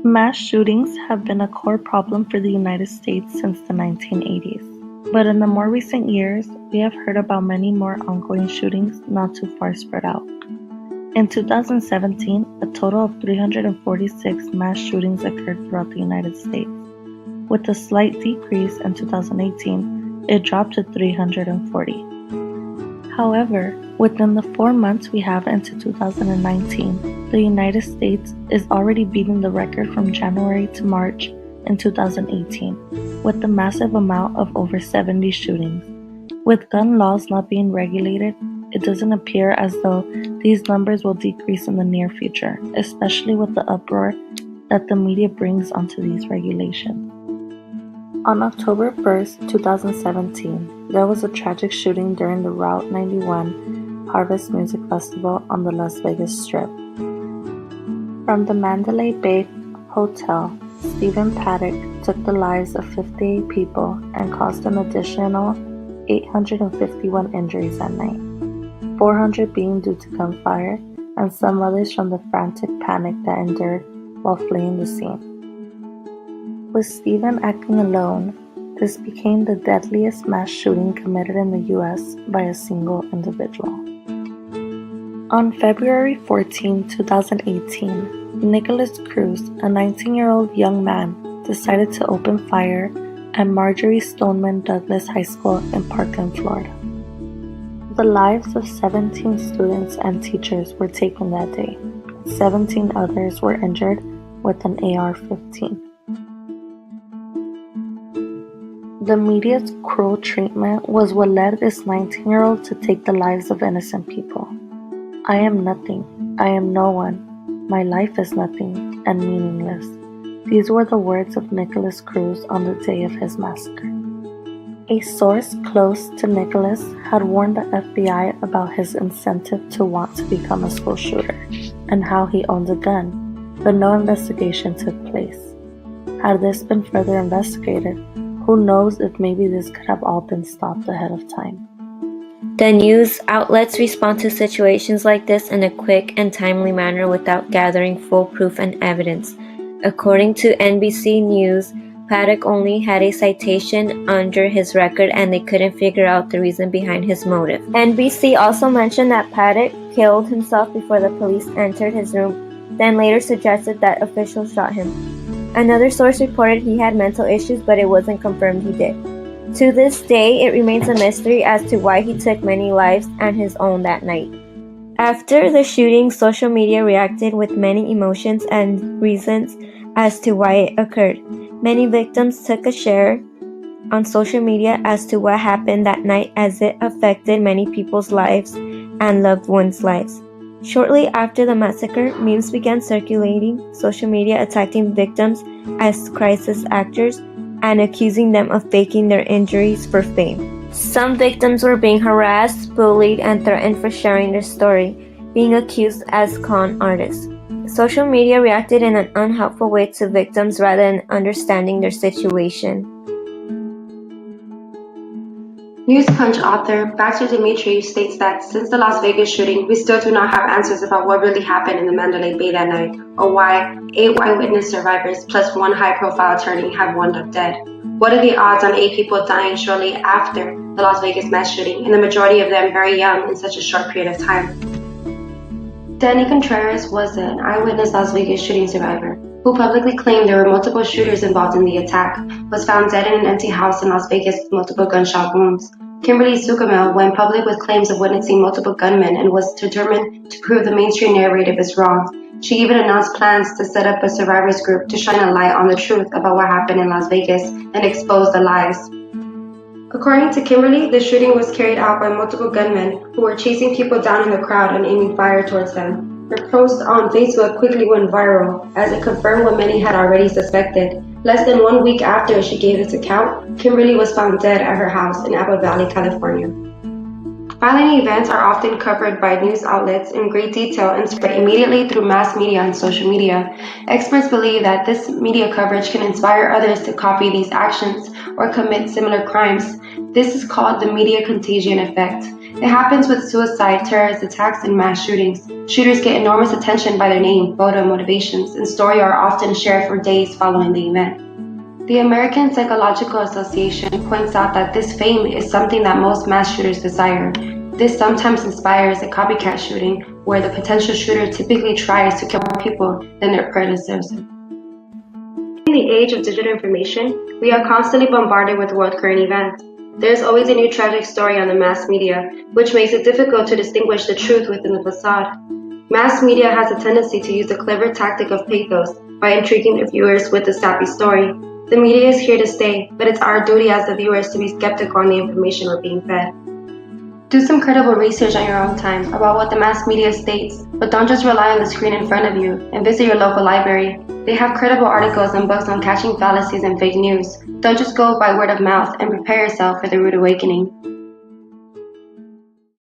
Mass shootings have been a core problem for the United States since the 1980s. But in the more recent years, we have heard about many more ongoing shootings not too far spread out. In 2017, a total of 346 mass shootings occurred throughout the United States. With a slight decrease in 2018, it dropped to 340. However, within the 4 months we have into 2019, the United States is already beating the record from January to March in 2018, with a massive amount of over 70 shootings. With gun laws not being regulated, it doesn't appear as though these numbers will decrease in the near future, especially with the uproar that the media brings onto these regulations. On October 1st, 2017, there was a tragic shooting during the Route 91 Harvest Music Festival on the Las Vegas Strip. From the Mandalay Bay Hotel, Stephen Paddock took the lives of 58 people and caused an additional 851 injuries that night, 400 being due to gunfire, and some others from the frantic panic that endured while fleeing the scene. With Stephen acting alone, this became the deadliest mass shooting committed in the U.S. by a single individual. On February 14, 2018, Nicholas Cruz, a 19-year-old young man, decided to open fire at Marjorie Stoneman Douglas High School in Parkland, Florida. The lives of 17 students and teachers were taken that day. 17 others were injured with an AR-15. The media's cruel treatment was what led this 19-year-old to take the lives of innocent people. I am nothing. I am no one. My life is nothing and meaningless. These were the words of Nicholas Cruz on the day of his massacre. A source close to Nicholas had warned the FBI about his incentive to want to become a school shooter and how he owned a gun, but no investigation took place. Had this been further investigated, who knows if maybe this could have all been stopped ahead of time. The news outlets respond to situations like this in a quick and timely manner without gathering full proof and evidence. According to NBC News, Paddock only had a citation under his record and they couldn't figure out the reason behind his motive. NBC also mentioned that Paddock killed himself before the police entered his room, then later suggested that officials shot him. Another source reported he had mental issues, but it wasn't confirmed he did. To this day, it remains a mystery as to why he took many lives and his own that night. After the shooting, social media reacted with many emotions and reasons as to why it occurred. Many victims took a share on social media as to what happened that night, as it affected many people's lives and loved ones' lives. Shortly after the massacre, memes began circulating, social media attacking victims as crisis actors and accusing them of faking their injuries for fame. Some victims were being harassed, bullied, and threatened for sharing their story, being accused as con artists. Social media reacted in an unhelpful way to victims rather than understanding their situation. News Punch author Baxter Dimitri states that since the Las Vegas shooting, we still do not have answers about what really happened in the Mandalay Bay that night, or why 8 eyewitness survivors plus 1 high-profile attorney have wound up dead. What are the odds on 8 people dying shortly after the Las Vegas mass shooting, and the majority of them very young in such a short period of time? Danny Contreras was an eyewitness Las Vegas shooting survivor who publicly claimed there were multiple shooters involved in the attack, was found dead in an empty house in Las Vegas with multiple gunshot wounds. Kimberly Zuckermill went public with claims of witnessing multiple gunmen and was determined to prove the mainstream narrative is wrong. She even announced plans to set up a survivors group to shine a light on the truth about what happened in Las Vegas and expose the lies. According to Kimberly, the shooting was carried out by multiple gunmen who were chasing people down in the crowd and aiming fire towards them. Her post on Facebook quickly went viral, as it confirmed what many had already suspected. Less than 1 week after she gave this account, Kimberly was found dead at her house in Apple Valley, California. Violent events are often covered by news outlets in great detail and spread immediately through mass media and social media. Experts believe that this media coverage can inspire others to copy these actions or commit similar crimes. This is called the media contagion effect. It happens with suicide, terrorist attacks, and mass shootings. Shooters get enormous attention by their name, photo, motivations, and story are often shared for days following the event. The American Psychological Association points out that this fame is something that most mass shooters desire. This sometimes inspires a copycat shooting, where the potential shooter typically tries to kill more people than their predecessors. In the age of digital information, we are constantly bombarded with world current events. There's always a new tragic story on the mass media, which makes it difficult to distinguish the truth within the facade. Mass media has a tendency to use the clever tactic of pathos by intriguing their viewers with a sappy story. The media is here to stay, but it's our duty as the viewers to be skeptical on the information we're being fed. Do some credible research on your own time about what the mass media states, but don't just rely on the screen in front of you, and visit your local library. They have credible articles and books on catching fallacies and fake news. Don't just go by word of mouth, and prepare yourself for the rude awakening.